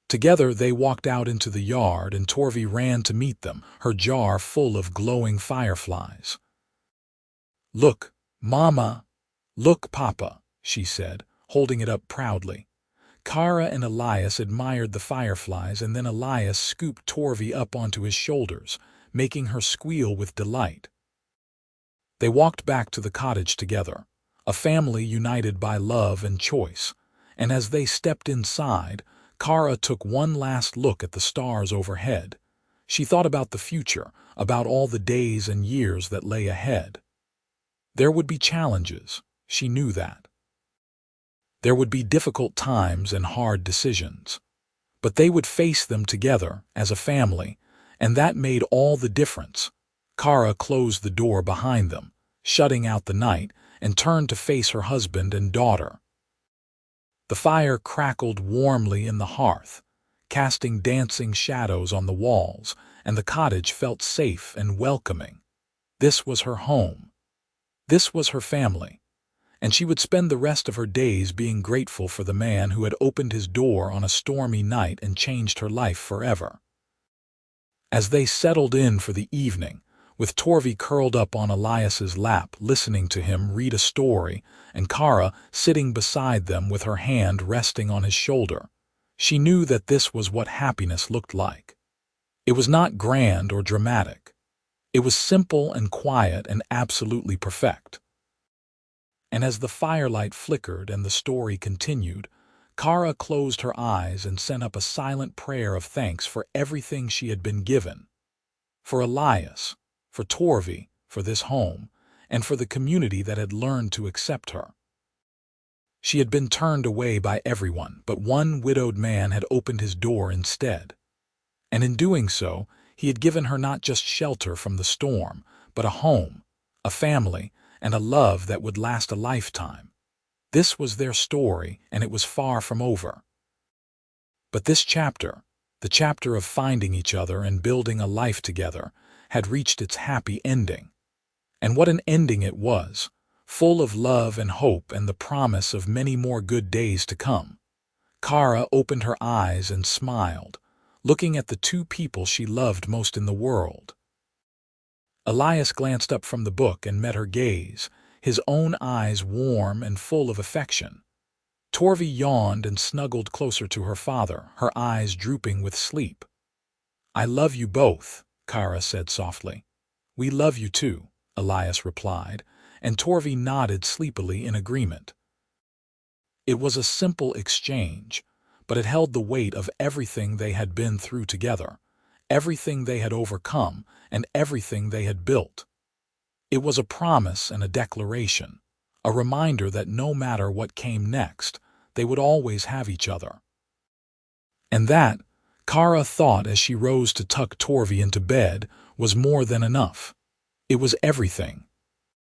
Together they walked out into the yard, and Torvi ran to meet them, her jar full of glowing fireflies. "Look, Mama! Look, Papa!" she said, holding it up proudly. Cara and Elias admired the fireflies, and then Elias scooped Torvi up onto his shoulders, making her squeal with delight. They walked back to the cottage together, a family united by love and choice, and as they stepped inside, Cara took one last look at the stars overhead. She thought about the future, about all the days and years that lay ahead. There would be challenges, she knew that. There would be difficult times and hard decisions. But they would face them together as a family, and that made all the difference. Cara closed the door behind them, shutting out the night, and turned to face her husband and daughter. The fire crackled warmly in the hearth, casting dancing shadows on the walls, and the cottage felt safe and welcoming. This was her home. This was her family, and she would spend the rest of her days being grateful for the man who had opened his door on a stormy night and changed her life forever. As they settled in for the evening, with Torvi curled up on Elias's lap listening to him read a story and Cara sitting beside them with her hand resting on his shoulder, she knew that this was what happiness looked like. It was not grand or dramatic. It was simple and quiet and absolutely perfect. And as the firelight flickered and the story continued, Cara closed her eyes and sent up a silent prayer of thanks for everything she had been given. For Elias, for Torvi, for this home, and for the community that had learned to accept her. She had been turned away by everyone, but one widowed man had opened his door instead. And in doing so, he had given her not just shelter from the storm, but a home, a family, and a love that would last a lifetime. This was their story, and it was far from over. But this chapter, the chapter of finding each other and building a life together, had reached its happy ending. And what an ending it was, full of love and hope and the promise of many more good days to come. Cara opened her eyes and smiled, looking at the two people she loved most in the world. Elias glanced up from the book and met her gaze, his own eyes warm and full of affection. Torvi yawned and snuggled closer to her father, her eyes drooping with sleep. "I love you both," Cara said softly. "We love you too," Elias replied, and Torvi nodded sleepily in agreement. It was a simple exchange, but it held the weight of everything they had been through together, everything they had overcome, and everything they had built. It was a promise and a declaration, a reminder that no matter what came next, they would always have each other. And that, Cara thought as she rose to tuck Torvi into bed, was more than enough. It was everything.